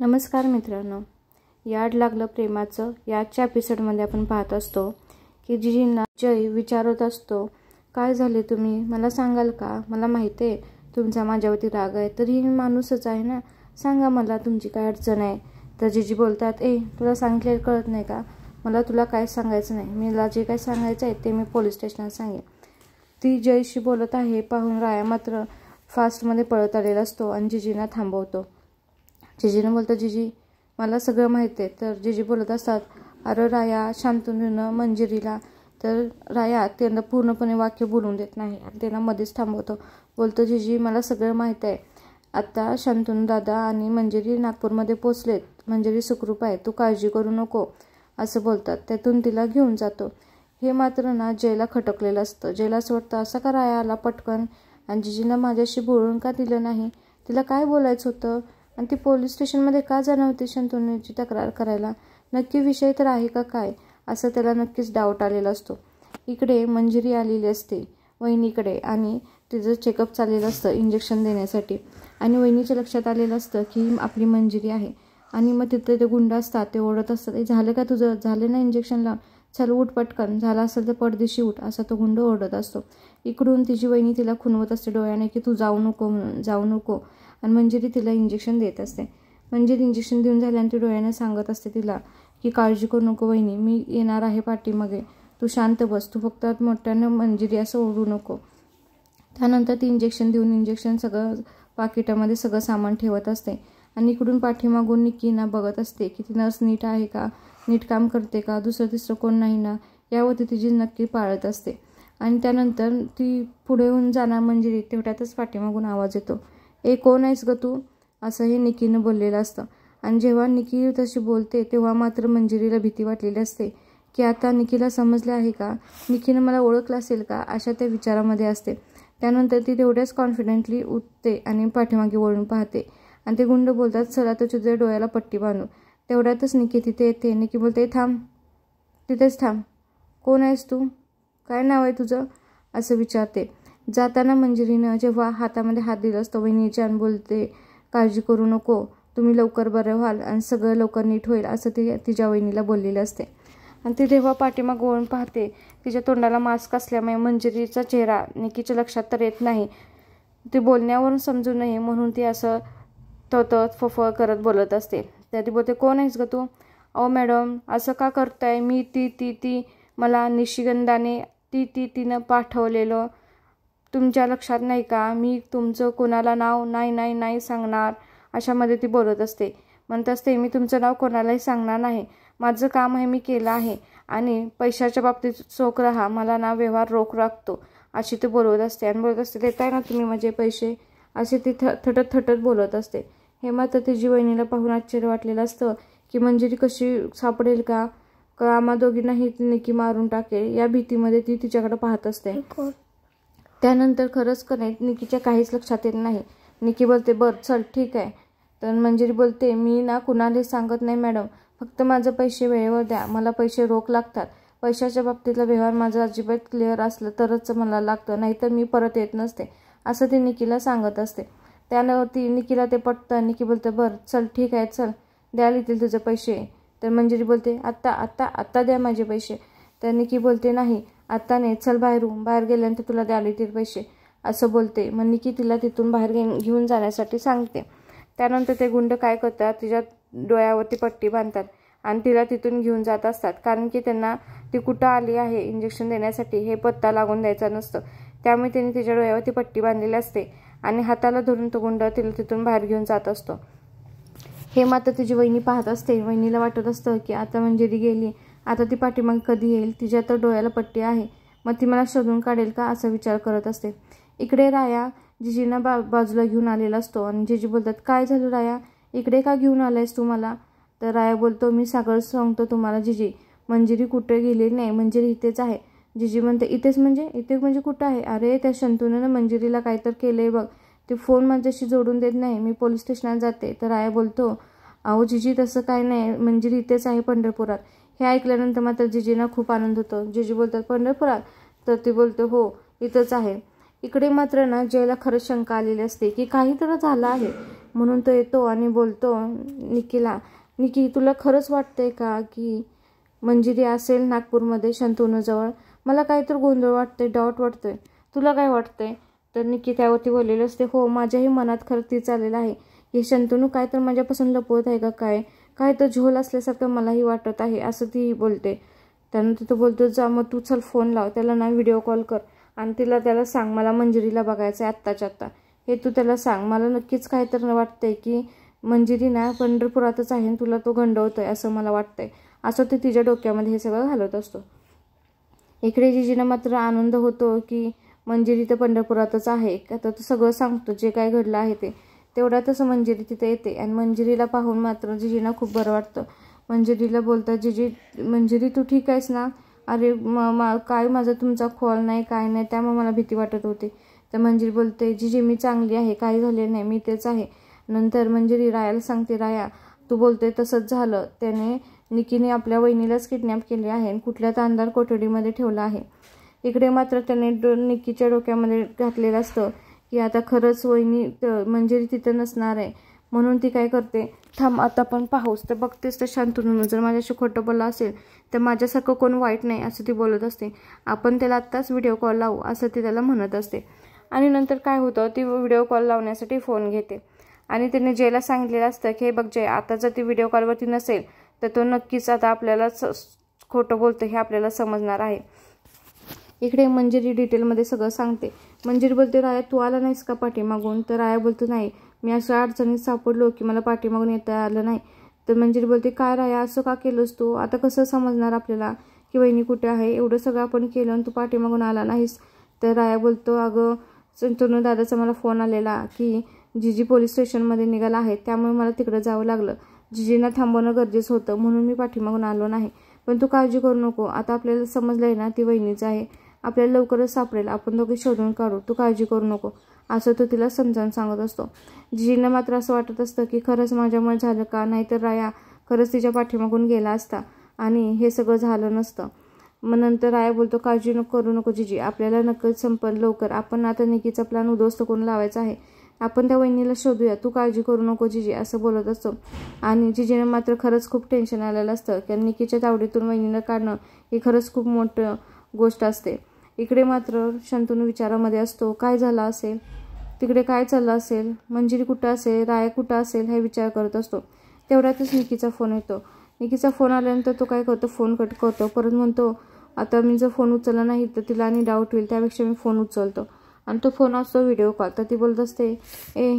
नमस्कार मित्रांनो, याड लागलं प्रेमाचं याच्या एपिसोडमध्ये आपण पाहत असतो की जिजींना जय विचारत असतो, काय झाले तुम्ही मला सांगाल का? मला माहिती आहे तुमचा माझ्यावरती राग आहे, तरी मी माणूसच आहे ना, सांगा मला तुमची काय अडचण आहे. तर जिजी बोलतात, तुला सांगितले कळत नाही का? मला तुला काय सांगायचं नाही, मला जे काय सांगायचं आहे ते मी पोलीस स्टेशनात सांगेन. ती जयशी बोलत आहे पाहून राया मात्र फास्टमध्ये पळत आलेला असतो आणि जिजींना थांबवतो. जिजीनं बोलतं, जिजी मला सगळं माहिती आहे. तर जिजी बोलत असतात, अरे राया शांतनुनं मंजिरीला. तर राया त्यांना पूर्णपणे वाक्य बोलून देत नाही आणि त्यांना मध्येच थांबवतो. बोलतो, जिजी मला सगळं माहीत आहे. आता शांतनू दादा आणि मंजिरी नागपूरमध्ये पोचलेत, मंजिरी सुखरूप आहे, तू काळजी करू नको असं बोलतात. त्यातून तिला घेऊन जातो. हे मात्र ना जयला खटकलेलं असतं. जयला असं वाटतं, असं का राया आला पटकन आणि जिजीला माझ्याशी बोलून का दिलं नाही? तिला काय बोलायचं होतं आणि ती पोलीस स्टेशनमध्ये का जाणार होती शांतनुची तक्रार करायला? नक्की विषय तर आहे का काय असं त्याला नक्कीच डाऊट आलेला असतो. इकडे मंजिरी आलेली असते वहिनीकडे आणि तिचं चेकअप चाललेलं असतं इंजेक्शन देण्यासाठी आणि वहिनीच्या लक्षात आलेलं असतं की आपली मंजिरी आहे. आणि मग तिथे ते गुंड असतात, ते ओढत असतात, झालं का तुझं? झालं ना इंजेक्शन लावून, चल उठ पटकन, झाला असेल तर पडदिशी उठ असा तो गुंड ओढत असतो. इकडून तिची वहिनी तिला खुणवत असते डोळ्याने की तू जाऊ नको म्हणून, जाऊ नको. आणि मंजिरी तिला इंजेक्शन देत असते. मंजिरी इंजेक्शन देऊन झाल्याने ती डोळ्याने सांगत असते तिला की काळजी करू नको वहिनी, मी येणार आहे पाठीमागे, तू शांत बस, तू फक्त मोठ्यानं मंजिरी असं ओढू नको. त्यानंतर ती इंजेक्शन देऊन इंजेक्शन सगळं पाकिटामध्ये सगळं सामान ठेवत असते आणि इकडून पाठीमागून निक्कीना बघत असते की ती नर्स नीट आहे का, नीट काम करते का, दुसरं तिसरं कोण नाही ना, यावरती तिची नक्की पाळत असते. आणि त्यानंतर ती पुढे होऊन जाणार मंजिरी, तेवढ्यातच पाठीमागून आवाज येतो, कोण आहेस ग तू असं हे निकीनं बोललेलं असतं. आणि जेव्हा निकी तशी बोलते तेव्हा मात्र मंजिरीला भीती वाटलेली असते की आता निकीला समजले आहे का, निकीनं मला ओळखलं असेल का, अशा त्या विचारामध्ये असते. त्यानंतर ती तेवढ्याच कॉन्फिडेंटली उठते आणि पाठीमागे वळून पाहते आणि ते गुंड बोलतात, चला तर तुझ्या डोळ्याला पट्टी बांधू. तेवढ्यातच निकी तिथे येते. निकी बोलते, थांब, तिथेच थांब, कोण आहेस तू, काय नाव आहे तुझं असं विचारते. जाताना मंजिरीनं जेव्हा हातामध्ये हात दिला असतो वहिनीच्या आणि बोलते, काळजी करू नको, तुम्ही लवकर बरं व्हाल आणि सगळं लवकर नीट होईल असं ती तिच्या वहिनीला बोललेलं असते. आणि ती तेव्हा पाठीमाग वळून पाहते. तिच्या तोंडाला मास्क असल्यामुळे मंजिरीचा चेहरा निकीच्या लक्षात तर येत नाही. ती बोलण्यावरून समजू नये म्हणून ती असं फफळ करत बोलत असते. त्या ती बोलते, कोण आहेस ग तू? अहो मॅडम असं का करताय, मी ती मला निशिगंधाने तिनं पाठवलेलं, तुमच्या लक्षात नाही का, मी तुमचं कोणाला नाव नाही सांगणार अशामध्ये ती बोलत असते. म्हणत असते, मी तुमचं नाव कोणालाही सांगणार नाही, माझं काम आहे मी केलं आहे आणि पैशाच्या बाबतीत चोख राहा, मला ना व्यवहार रोख राखतो अशी ती बोलत असते. आणि बोलत असते, देताय ना तुम्ही माझे पैसे असे ती थटत बोलत असते. हे मात्र तिची वहिनीला पाहून आश्चर्य वाटलेलं असतं की मंजिरी कशी सापडेल का आम्हा दोघींनाही निकी मारून टाकेल, या भीतीमध्ये ती तिच्याकडे पाहत असते. त्यानंतर खरंच निकीच्या काहीच लक्षात येत नाही. निकी बोलते, बरं चल ठीक आहे. तर मंजिरी बोलते, मी ना कुणालाही सांगत नाही मॅडम, फक्त माझं पैसे वेळेवर द्या, मला पैसे रोख लागतात, पैशाच्या बाबतीतला व्यवहार माझं अजिबात क्लिअर असलं तरच मला लागतं, नाहीतर मी परत येत नसते असं ती निकीला सांगत असते. त्यानं ती निकीला ते पटतं. निकी बोलते, बरं चल ठीक आहे, चल द्यायला येतील तुझे पैसे. तर मंजिरी बोलते, आत्ता द्या माझे पैसे. तर निकी बोलते, नाही आत्ता नाही, चल बाहेर गेल्यानंतर तुला द्यायला येतील पैसे असं बोलते. मग निकी तिला तिथून बाहेर घेऊन जाण्यासाठी सांगते. त्यानंतर ते गुंड काय करतात, तिच्या डोळ्यावरती पट्टी बांधतात आणि तिला तिथून घेऊन जात असतात, कारण की त्यांना ती कुठं आली आहे इंजेक्शन देण्यासाठी हे पत्ता लागून द्यायचा नसतं. त्यामुळे त्यांनी तिच्या डोळ्यावरती पट्टी बांधलेली असते आणि हाताला धरून तो गुंड तिला तिथून बाहेर घेऊन जात असतो. हे मात्र तिची वहिनी पाहत असते. वहिनीला वाटत असतं की आता मंजिरी गेली, आता ती पाठीमागे कधी येईल, तिच्या तर डोळ्याला पट्टी आहे, मग ती मला शोधून काढेल का असा विचार करत असते. इकडे राया जिजींना बाजूला घेऊन आलेला असतो आणि जिजी बोलतात, काय झालं राया, इकडे का घेऊन आलायस तू मला? तर राया बोलतो, मी सगळं सांगतो तुम्हाला जिजी, मंजिरी कुठे गेली नाही, मंजिरी इथेच आहे. जिजी म्हणते, इथे म्हणजे कुठं आहे? अरे त्या शंतूनं मंजिरीला काहीतरी केलंय बघ, ते फोन माझ्याशी जोडून देत नाही, मी पोलीस स्टेशनात जाते. तर राया बोलतो, अहो जिजी तसं काय नाही, मंजिरी इथेच आहे पंढरपुरात. हे ऐकल्यानंतर मात्र जिजींना खूप आनंद होतो. जिजी बोलतात, पंढरपुरात? तर ती बोलते, हो इथंच आहे. इकडे मात्र ना जयला खरंच शंका आलेली असते की काहीतरी झालं आहे. म्हणून तो येतो आणि बोलतो निकीला, निकी तुला खरंच वाटतंय का की मंजिरी असेल नागपूरमध्ये शंतनूजवळ? मला काहीतरी गोंधळ वाटतंय, डाऊट वाटतोय. तुला काय वाटतंय? तर निकी त्यावरती बोललेलं असते, हो माझ्याही मनात खरं तीच आलेलं आहे. हे शंतनू काय तर माझ्यापासून लपवत आहे का काय तर झोल असल्यासारखं मलाही वाटत आहे, असं ती बोलते. त्यानंतर तो बोलतो, जा मग तू चल फोन लाव त्याला ना, व्हिडिओ कॉल कर आणि त्याला सांग मला मंजिरीला बघायचं आहे आत्ताच्या आत्ता. हे तू त्याला सांग. मला नक्कीच काय तर वाटतंय की मंजिरी ना पंढरपुरातच आहे आणि तुला तो गंडवतोय असं मला वाटतंय. असं ते तिच्या डोक्यामध्ये हे सगळं घालत असतो. इकडे जिजीनं मात्र आनंद होतो की मंजिरी तर पंढरपुरातच आहे. आता तो सगळं सांगतो जे काय घडलं आहे ते. तेवढ्यातच मंजिरी तिथे येते आणि मंजिरीला पाहून मात्र जिजींना खूप बरं वाटतं. मंजिरीला बोलतात, जिजी मंजिरी तू ठीक आहेस ना? अरे काय माझा तुमचा कॉल नाही काय नाही त्यामुळे मला भीती वाटत होती. तर मंजिरी बोलते, जिजी मी चांगली आहे, काही झाले नाही, मी तेच आहे. नंतर मंजिरी रायाला सांगते, राया तू बोलते तसंच झालं, त्याने निकीने आपल्या वहिनीलाच किडनॅप केले आहे आणि कुठल्या अंधार कोठडीमध्ये ठेवलं आहे. इकडे मात्र त्याने निकीच्या डोक्यामध्ये घातलेलं असतं की आता खरंच वहिनी मंजिरी तिथं नसणार आहे. म्हणून ती काय करते, थांब आता पण पाहूस तर बघतेस तर शंतनू जर माझ्याशी खोटं बोललं असेल तर माझ्यासारखं कोण वाईट नाही असं ती बोलत असते. आपण त्याला आत्ताच व्हिडिओ कॉल लावू असं ती त्याला म्हणत असते. आणि नंतर काय होतं, ती व्हिडिओ कॉल लावण्यासाठी फोन घेते आणि त्याने जयला सांगितलेलं असतं की हे बघ जय, आता जर ती व्हिडिओ कॉलवरती नसेल तर तो नक्कीच आता आपल्याला खोटं बोलतो हे आपल्याला समजणार आहे. इकडे मंजिरी डिटेलमध्ये सगळं सांगते. मंजिरी बोलते, राया तू आला नाहीस का पाठीमागून? तर राया बोलतो, नाही मी अशा अडचणीत सापडलो की मला पाठीमागून येता आलं नाही. तर मंजिरी बोलते, काय राया असं का केलंस तू? आता कसं समजणार आपल्याला की वहिनी कुठे आहे? एवढं सगळं आपण केलं आणि तू पाठीमागून आला नाहीस. तर राया बोलतो, अगं शंतनू दादाचा मला फोन आलेला की जिजी पोलीस स्टेशनमध्ये निघाला आहे त्यामुळे मला तिकडं जावं लागलं. जिजींना थांबवणं गरजेचं होतं म्हणून मी पाठीमागून आलो नाही. पण तू काळजी करू नको, आता आपल्याला समजलंय ना ती वहिनीच आहे, आपल्याला लवकरच सापडेल, आपण दोघे शोधून काढू, तू काळजी करू नको असं तो तिला समजावून सांगत असतो. जिजींना मात्र असं वाटत असतं की खरंच माझ्यामुळे झालं का, नाहीतर राया खरंच तिच्या पाठीमागून गेला असता आणि हे सगळं झालं नसतं. मग नंतर राया बोलतो, काळजी करू नको जिजी, आपल्याला नक्कीच संपेल लवकर. आपण आता निकीचा प्लॅन उद्ध्वस्त करून लावायचा आहे, आपण त्या वहिनीला शोधूया, तू काळजी करू नको जिजी असं बोलत असतो. आणि जिजीने मात्र खरंच खूप टेन्शन आलेलं असतं कारण निकीच्या तावडीतून वहिनीला काढणं ही खरंच खूप मोठं गोष्ट असते. इकडे मात्र शंतनू विचारामध्ये असतो, काय झालं असेल तिकडे, काय चाललं असेल, मंजिरी कुठं असेल, राया कुठं असेल हे विचार करत असतो. तेवढ्यातच निकीचा फोन येतो. निकीचा फोन आल्यानंतर तो काय करतो, फोन कट करतो. परत म्हणतो, आता मी जर फोन उचलला नाही तर तिला आणि डाऊट होईल, त्यापेक्षा मी फोन उचलतो. आणि तो फोन असतो व्हिडिओ कॉल. तर ती बोलत असते, ए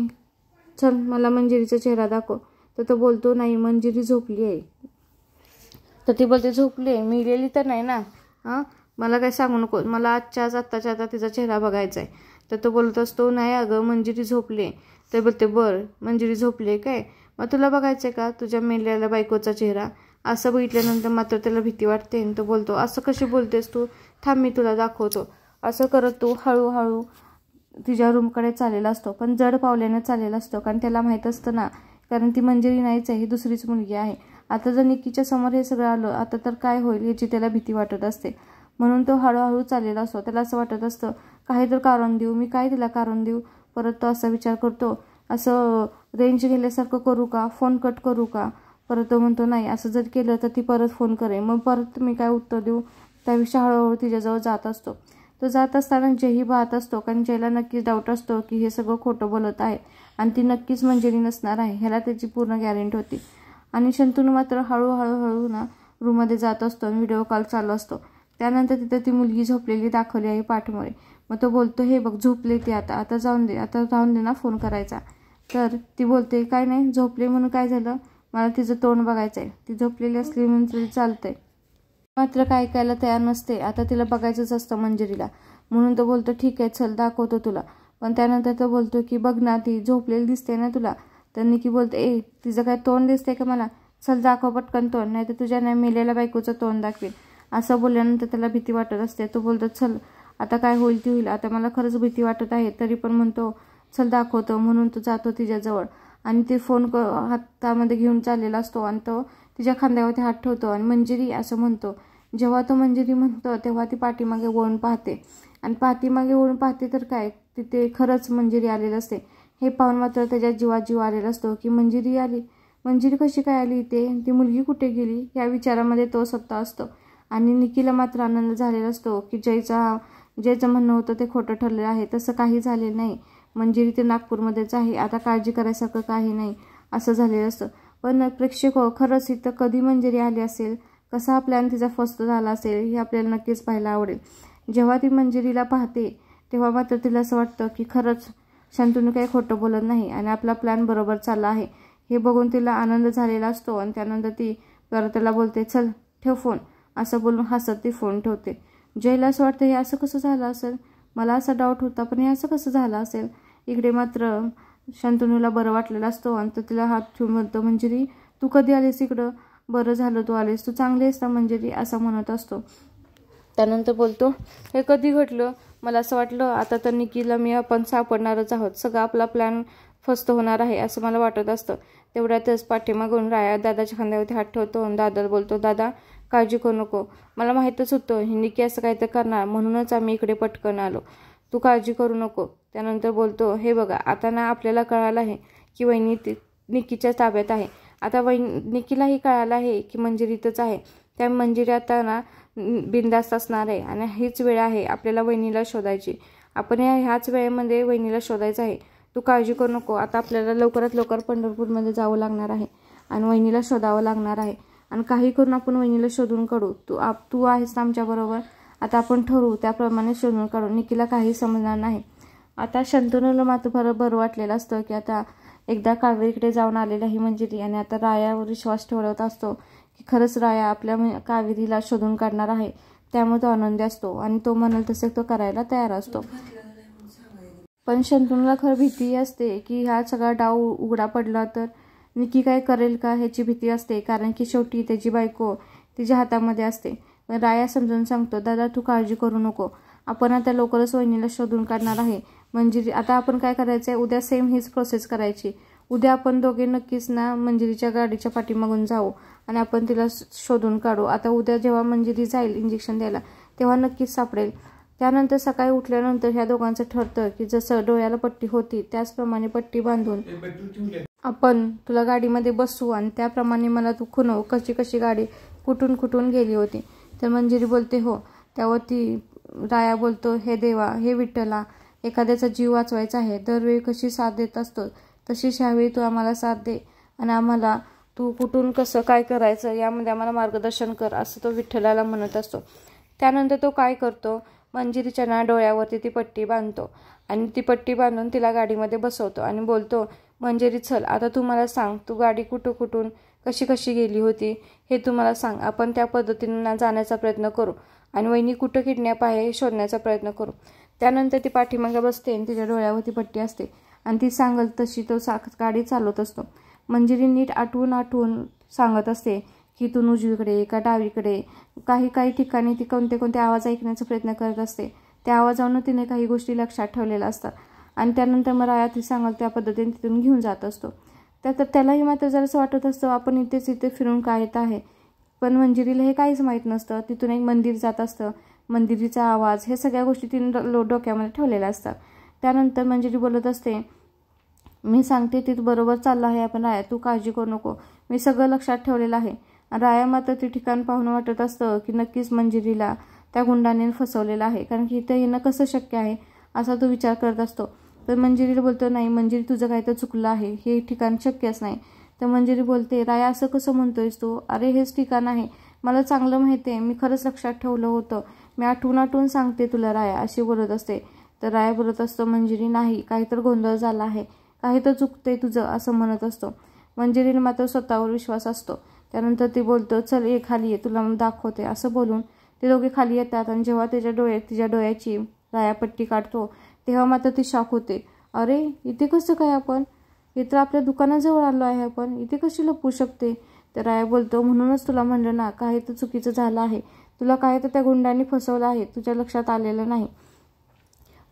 चल मला मंजिरीचा चेहरा दाखव. तर तो बोलतो, नाही मंजिरी झोपली आहे. तर ती बोलते, झोपली आहे, मी गेली तर नाही ना, हां मला काय सांगू नको, मला आत्ताच्या आता तिचा चेहरा बघायचा आहे. तर तो बोलत असतो, नाही अगं मंजिरी झोपली आहे. तर बोलते, बरं मंजिरी झोपली आहे काय, मग तुला बघायचं आहे का तुझ्या मेलेल्या बायकोचा चेहरा? असं बघितल्यानंतर मात्र त्याला भीती वाटते. तो बोलतो, असं कशी बोलतेस तू, थांब मी तुला दाखवतो. असं करत तो हळूहळू तिच्या रूमकडे चाललेला असतो, पण जड पावल्यानं चाललेला असतो कारण त्याला माहीत असतं ना, कारण ती मंजिरी नाहीच आहे, ही दुसरीच मुलगी आहे. आता जर निकीच्या समोर हे सगळं आलं आता तर काय होईल याची त्याला भीती वाटत असते. म्हणून तो हळूहळू चाललेला असतो. त्याला असं वाटत असतं काहीतरी कारण देऊ, मी काय तिला कारण देऊ. परत तो असा विचार करतो, असं रेंज गेल्यासारखं करू का, फोन कट करू का. परत तो म्हणतो, नाही असं जर केलं तर ती परत फोन करेल, मग परत मी काय उत्तर देऊ. त्याविषयी हळूहळू तिच्याजवळ जात असतो. तो जात असताना जयही पाहत असतो कारण जयला नक्कीच डाऊट असतो की हे सगळं खोटं बोलत आहे आणि ती नक्कीच मंजिरी नसणार आहे, ह्याला त्याची पूर्ण गॅरंटी होती. आणि शंतनू मात्र हळूहळू ना रूममध्ये जात असतो आणि व्हिडिओ कॉल चालू असतो. त्यानंतर तिथे ती मुलगी झोपलेली दाखवली आहे पाठमोरे. मग तो बोलतो, हे बघ झोपले ती, आता जाऊन दे, आता राहून दे ना फोन करायचा. तर ती बोलते, काय नाही झोपले म्हणून काय झालं, मला तिचं तोंड बघायचं आहे, ती झोपलेली असली म्हणून तरी चालतंय. मात्र काय ऐकायला तयार नसते, आता तिला बघायचंच असतं मंजिरीला. म्हणून तो बोलतो, ठीक आहे चल दाखवतो तुला. पण त्यानंतर तो बोलतो की बघ ना ती झोपलेली दिसते ना तुला. तर निकी बोलते, ए तिचं काय तोंड दिसते का मला, चल दाखव पटकन तोंड, नाही तर तुझ्या नाही मेलेल्या बायकोचं तोंड दाखवेल. असं बोलल्यानंतर त्याला भीती वाटत असते. तो बोलतो, चल आता काय होईल ती होईल, आता मला खरंच भीती वाटत आहे, तरी पण म्हणतो चल दाखवतो. म्हणून तो जातो तिच्याजवळ आणि ते फोन हातामध्ये घेऊन चाललेला असतो आणि तो तिच्या खांद्यावरती हात ठेवतो आणि मंजिरी असं म्हणतो. जेव्हा तो मंजिरी म्हणतो तेव्हा ती पाठीमागे वळून पाहते आणि पाठीमागे वळून पाहते तर काय तिथे खरंच मंजिरी आलेलं असते. हे पाहून मात्र त्याच्या जीवात जीव आलेला असतो की मंजिरी आली, मंजिरी कशी काय आली इथे, ती मुलगी कुठे गेली, या विचारामध्ये तो स्वतः असतो. आणि निकीला मात्र आनंद झालेला असतो की जयचं म्हणणं होतं ते खोटं ठरलेलं आहे. तसं काही झालेलं नाही. मंजिरी ते नागपूरमध्येच आहे, आता काळजी करायसारखं काही नाही असं झालेलं असतं. पण प्रेक्षक खरंच इथं कधी मंजिरी आली असेल, कसा प्लॅन तिचा फस्त झाला असेल हे आपल्याला नक्कीच पाहायला आवडेल. जेव्हा ती मंजिरीला पाहते तेव्हा मात्र तिला असं वाटतं की खरंच शंतनू काही खोटं बोलत नाही आणि आपला प्लॅन बरोबर चालला आहे. हे बघून तिला आनंद झालेला असतो आणि त्यानंतर ती परत त्याला बोलते, चल ठेव फोन, असं बोलून हसत ती फोन ठेवते. जयला असं वाटतं हे असं कसं झालं असेल, मला असा डाऊट होता पण हे असं कसं झालं असेल. इकडे मात्र शंतनूला बरं वाटलेलं असतो आणि तो तिला हात ठेवून म्हणतो, मंजिरी तू कधी आलीस इकडं, बरं झालं तू आलीस, तू चांगली आहेस ना मंजिरी, असं म्हणत असतो. त्यानंतर बोलतो, हे कधी घडलं, मला असं वाटलं आता तर निकीला आपण सापडणारच आहोत, सगळा आपला प्लॅन फस्त होणार आहे असं मला वाटत असतं. तेवढ्यातच पाठीमागून राया दादाच्या खांद्यावरती हात ठेवतो आणि दादा बोलतो, दादा काळजी करू नको, मला माहीतच होतं ही निकी असं काहीतरी करणार, म्हणूनच आम्ही इकडे पटकन आलो, तू काळजी करू नको. त्यानंतर बोलतो, हे बघा आता ना आपल्याला कळालं आहे की वहिनी निकीच्या ताब्यात आहे. आता निकीलाही कळालं आहे की मंजिरी इथंच आहे. त्या मंजिरी आता ना बिनधास्त असणार आहे आणि हीच वेळ आहे आपल्याला वहिनीला शोधायची. आपण ह्याच वेळेमध्ये वहिनीला शोधायचं आहे. तू काळजी करू नको. आता आपल्याला लवकरात लवकर पंढरपूरमध्ये जावं लागणार आहे आणि वहिनीला शोधावं लागणार आहे आणि काही करून आपण वहिनीला शोधून काढू. तू आहेस आमच्याबरोबर. आता आपण ठरवू त्याप्रमाणे शोधून काढू. निकीला काही समजणार नाही. आता शंतनूला मात्र बरं वाटलेलं असतं की आता एकदा कावेरीकडे जाऊन आलेली ही मंजिरी आणि आता रायावर विश्वास ठेवत असतो की खरंच राया आपल्या कावेरीला शोधून काढणार आहे. त्यामुळे तो आनंदी असतो आणि तो म्हणाल तसे तो करायला तयार असतो. पण शंतनूला खरं भीती असते की हा सगळा डाव उघडा पडला तर निकी काय करेल का ह्याची भीती असते, कारण की शेवटी त्याची बायको तिच्या हातामध्ये असते. पण राया समजून सांगतो, दादा तू काळजी करू नको, आपण आता लवकरच वहिनीला शोधून काढणार आहे. मंजिरी आता आपण काय करायचं आहे, उद्या सेम हीच प्रोसेस करायची. उद्या आपण दोघे नक्कीच ना मंजिरीच्या गाडीच्या पाठीमागून जाऊ आणि आपण तिला शोधून काढू. आता उद्या जेव्हा मंजिरी जाईल इंजेक्शन द्यायला तेव्हा नक्कीच सापडेल. त्यानंतर सकाळी उठल्यानंतर ह्या दोघांचं ठरतं की जसं डोळ्याला पट्टी होती त्याचप्रमाणे पट्टी बांधून आपण तुला गाडीमध्ये बसवू आणि त्याप्रमाणे मला तू खुणव कशी कशी गाडी कुठून कुठून गेली होती. तर मंजिरी बोलते हो. त्यावरती राया बोलतो, हे देवा, हे विठ्ठला, एखाद्याचा जीव वाचवायचा आहे, दरवेळी कशी साथ देत असतो तशीच ह्यावेळी तू आम्हाला साथ दे आणि आम्हाला तू कुठून कसं काय करायचं यामध्ये आम्हाला मार्गदर्शन कर, असं तो विठ्ठलाला म्हणत असतो. त्यानंतर तो काय करतो, मंजिरीच्या ना डोळ्यावरती ती पट्टी बांधतो आणि ती पट्टी बांधून तिला गाडीमध्ये बसवतो आणि बोलतो, मंजिरी चल आता तू मला सांग, तू गाडी कुठून कशी कशी गेली होती हे तू मला सांग. आपण त्या पद्धतीनं जाण्याचा प्रयत्न करू आणि वहिनी कुठं किडनॅप आहे हे शोधण्याचा प्रयत्न करू. त्यानंतर ती पाठीमागे बसते आणि तिच्या डोळ्यावरती पट्टी असते आणि ती सांगल तशी तो गाडी चालवत असतो. मंजिरी नीट आठवून सांगत असते की तू उजवीकडे का डावीकडे. काही ठिकाणी ती कोणते आवाज ऐकण्याचा प्रयत्न करत असते. त्या आवाजावरून तिने काही गोष्टी लक्षात ठेवलेल्या असतात आणि त्यानंतर मग राया ती सांगल त्या पद्धतीने तिथून घेऊन जात असतो. त्यालाही मात्र जरासं वाटत असतं आपण इथे फिरून काय येत आहे. पण मंजिरीला हे काहीच माहीत नसतं. तिथून एक मंदिर जात असतं, मंदिरीचा आवाज, हे सगळ्या गोष्टी तिने डोक्यामध्ये ठेवलेल्या असतात. त्यानंतर मंजिरी बोलत असते, मी सांगते तिथं बरोबर चाललं आहे आपण राया, तू काळजी करू नको, मी सगळं लक्षात ठेवलेलं आहे. राया मात्र ते ठिकाण पाहून वाटत असतं की नक्कीच मंजिरीला त्या गुंडाने फसवलेलं आहे, कारण की इथं येणं कसं शक्य आहे असा तो विचार करत असतो. तर मंजिरीला बोलतो, नाही मंजिरी तुझं काय तर चुकलं आहे, हे ठिकाण शक्यच नाही. तर मंजिरी बोलते, राया असं कसं म्हणतोयस तू, अरे हेच ठिकाण आहे, मला चांगलं माहिती आहे, मी खरंच लक्षात ठेवलं होतं, मी आठवून सांगते तुला राया, अशी बोलत असते. तर राया बोलत असतो, मंजिरी नाही, काहीतरी गोंधळ झाला आहे, काही तर चुकतंय तुझं, असं म्हणत असतो. मंजिरीला मात्र स्वतःवर विश्वास असतो. त्यानंतर ती बोलतो, चल ये खाली ये, तुला दाखवते, असं बोलून ते दोघे खाली येतात आणि जेव्हा तिच्या डोळ्याची राया पट्टी काढतो तेव्हा मात्र ती शॉक होते. अरे इथे कसं काय, आपण इथं आपल्या दुकानाजवळ आलो आहे, आपण इथे कशी लपू शकते. तर राया बोलतो, म्हणूनच तुला म्हणलं ना काही तर चुकीचं झालं आहे, तुला काय तर त्या गुंडांनी फसवलं आहे, तुझ्या लक्षात आलेलं नाही.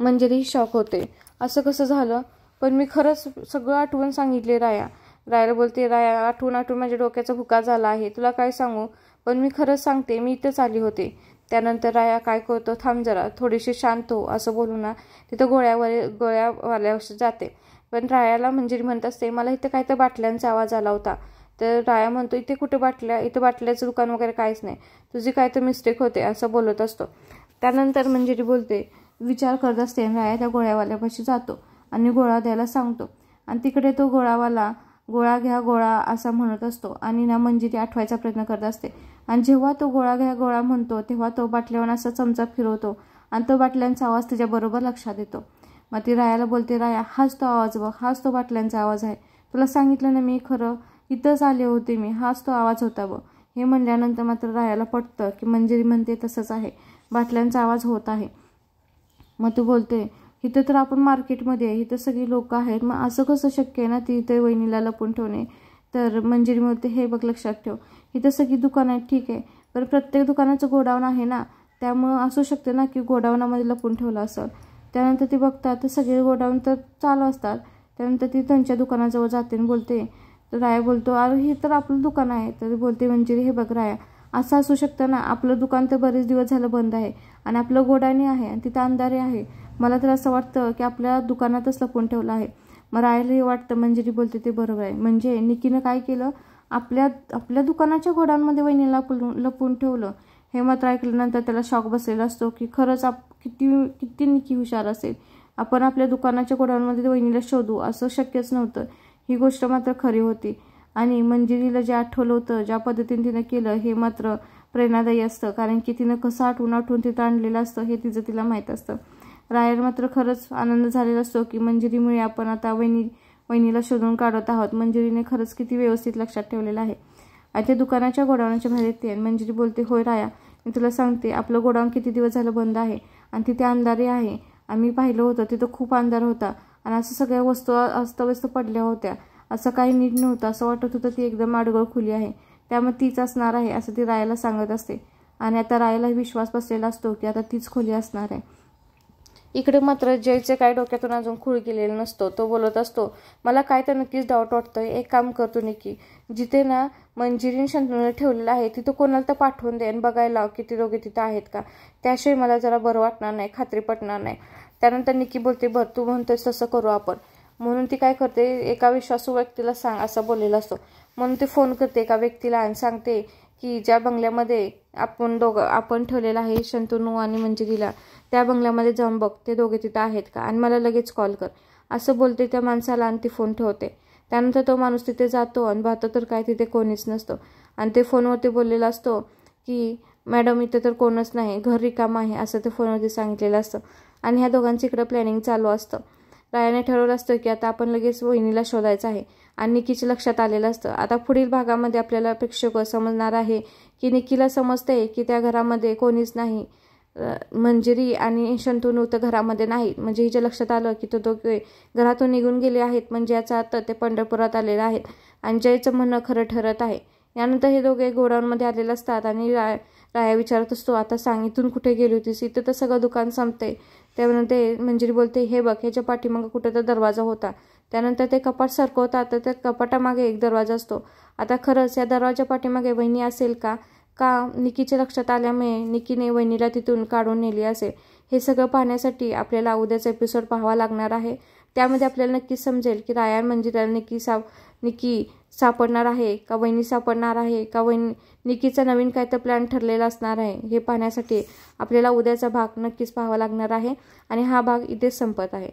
मंजिरी शॉक होते, असं कसं झालं, पण मी खरंच सगळं आठवून सांगितले रायाला बोलते, राया आठवून माझ्या डोक्याचा भुका झाला आहे, तुला काय सांगू, पण मी खरंच सांगते, मी इथंच आली होते. त्यानंतर राया काय करतो, थांब जरा, थोडीशी शांत हो, असं बोलून ना तिथं गोळ्यावाल्यावर जाते. पण रायाला मंजिरी म्हणत असते मला इथं काय तर बाटल्यांचा आवाज आला होता. तर राया म्हणतो इथे कुठे बाटल्या, इथं बाटल्याचं दुकान वगैरे काहीच नाही, तुझी काय तर मिस्टेक होते असं बोलत असतो. त्यानंतर मंजिरी बोलते विचार करत असते. राया त्या गोळ्यावाल्यापाशी जातो आणि गोळा द्यायला सांगतो. आणि तिकडे तो गोळावाला गोळा घ्या गोळा असा म्हणत असतो आणि ना मंजिरी आठवायचा प्रयत्न करत असते. आणि जेव्हा तो गोळा घ्या गोळा म्हणतो तेव्हा तो बाटल्यावर असा चमचा फिरवतो आणि तो बाटल्यांचा आवाज तिच्याबरोबर लक्षात येतो. मग ती रायाला बोलते राया हाच तो आवाज बघ, हाच तो बाटल्यांचा आवाज आहे, तुला सांगितलं ना मी खरं इथंच आले होते मी, हाच तो आवाज होता बघ. हे म्हणल्यानंतर मात्र रायाला पटतं की मंजिरी म्हणते तसंच आहे, बाटल्यांचा आवाज होत आहे. मग तू बोलते इथं तर आपण मार्केटमध्ये आहे, इथं सगळी लोक आहेत, मग असं कसं शक्य आहे ना ती इथे वहिनीला लपून ठेवणे. तर मंजिरी म्हणते हे बघ लक्षात ठेव इथं सगळी दुकानं आहेत ठीक आहे, पण प्रत्येक दुकानाचं गोडाऊन आहे ना, त्यामुळं असू शकते ना की गोडाऊनामध्ये लपून ठेवलं असं. त्यानंतर ती बघतात तर सगळे गोडाऊन तर चालू असतात. त्यानंतर ती त्यांच्या दुकानाजवळ जाते आणि बोलते. तर राया बोलतो अरे हे तर आपलं दुकान आहे. तर बोलते मंजिरी हे बघ राया असं असू शकतं ना, आपलं दुकान तर बरेच दिवस झालं बंद आहे आणि आपलं गोडाऊन आहे आणि तिथं अंधारे आहे, मला तर असं वाटतं की आपल्या दुकानातच लपून ठेवलं आहे. मग रायालाही वाटतं. मंजिरी बोलते ते बरोबर आहे, म्हणजे निकीनं काय केलं आपल्या दुकानाच्या गोडाऊनमध्ये वहिनीला लपून ठेवलं. हे मात्र ऐकल्यानंतर त्याला शॉक बसलेला असतो की खरंच किती निकी हुशार असेल, आपण आपल्या दुकानाच्या गोडाऊनमध्ये वहिनीला शोधू असं शक्यच नव्हतं. ही गोष्ट मात्र खरी होती आणि मंजिरीला जे आठवलं होतं ज्या पद्धतीने तिनं केलं हे मात्र प्रेरणादायी असतं, कारण की तिनं कसं आठवून तिथं आणलेलं असतं हे तिला माहीत असतं. रायाला मात्र खरंच आनंद झालेला असतो की मंजिरीमुळे आपण आता वहिनीला शोधून काढत आहोत. मंजिरीने खरंच किती व्यवस्थित लक्षात ठेवलेलं आहे. आणि ते दुकानाच्या गोडाऊनच्या बाहेर येते आणि मंजिरी बोलते होय राया मी तुला सांगते आपलं गोडाऊन किती दिवस झालं बंद आहे आणि तिथे अंधारे आहे. आम्ही पाहिलं होतं तिथं खूप अंधार होता आणि असं सगळ्या वस्तू अस्तव्यस्त पडल्या होत्या, असं काही नीट नव्हतं, असं वाटत होतं ती एकदम आडगळ खुली आहे, त्यामुळे तीच असणार आहे असं ती रायाला सांगत असते. आणि आता रायाला विश्वास बसलेला असतो की आता तीच खोली असणार आहे. इकडे मात्र जयचे काय डोक्यातून अजून खूळ गेलेला नसतो. तो बोलत असतो मला काय तर नक्कीच डाऊट वाटतोय, एक काम करतो निकी जिथे ना मंजिरीने शंतनूला ठेवलेलं आहे तिथं कोणाला तर पाठवून दे आणि बघायला की ती दोघे तिथं आहेत का, त्याशिवाय मला जरा बरं वाटणार नाही, खात्री पटणार नाही. त्यानंतर निकी बोलते बरं तू म्हणतोयस तसं करू आपण. म्हणून ती काय करते एका विश्वासू व्यक्तीला सांग असं बोललेलं असतो. म्हणून ती फोन करते एका व्यक्तीला आणि सांगते की ज्या बंगल्यामध्ये आपण ठेवलेलं आहे शंतनू आणि मंजिरीला त्या बंगल्यामध्ये जाऊन बघ ते दोघे तिथं आहेत का आणि मला लगेच कॉल कर असं बोलते त्या माणसाला आणि ती फोन ठेवते. त्यानंतर तो माणूस तिथे जातो आणि पाहतो तर काय तिथे कोणीच नसतो आणि ते फोनवरती बोललेला असतो की मॅडम इथं तर कोणच नाही, घर रिकामं आहे असं ते फोनवरती सांगितलेलं असतं. आणि ह्या दोघांचं इकडं प्लॅनिंग चालू असतं. रायाने ठरवलं असतं की आता आपण लगेच वहिनीला शोधायचं आहे आणि निकीच्या लक्षात आलेलं असतं. आता पुढील भागामध्ये आपल्याला प्रेक्षक समजणार आहे की निकीला समजते की त्या घरामध्ये कोणीच नाही, मंजिरी आणि शंतनू तर घरामध्ये नाहीत. म्हणजे हिच्या लक्षात आलं की तो दोघे घरातून निघून गेले आहेत, म्हणजे याचा अर्थ ते पंढरपुरात आलेले आहेत आणि जयचं म्हणणं खरं ठरत आहे. यानंतर हे दोघे गोडाऊनमध्ये आलेले असतात आणि राया विचारत असतो आता सांग इथून कुठे गेली होतीस, इथं तर सगळं दुकान संपते. त्यानंतर मंजिरी बोलते हे बघ ह्याच्या पाठीमागं कुठं तर दरवाजा होता. त्यानंतर ते कपाट सरकवतात तर त्या कपाटामागे एक दरवाजा असतो. आता खरंच या दरवाजा पाठीमागे वहिनी असेल का निकीच्या लक्षात आल्यामुळे निकीने वहिनीला तिथून काढून नेली असेल. हे सगळं पाहण्यासाठी आपल्याला उद्याचा एपिसोड पाहावा लागणार आहे. त्यामध्ये आपल्याला नक्कीच समजेल की राया मंजिरीला निकी सापडणार आहे का वहिनी सापडणार आहे का निकीचा नवीन काय तर प्लॅन ठरलेला असणार आहे. हे पाहण्यासाठी आपल्याला उद्याचा भाग नक्कीच पाहावा लागणार आहे आणि हा भाग इथेच संपत आहे.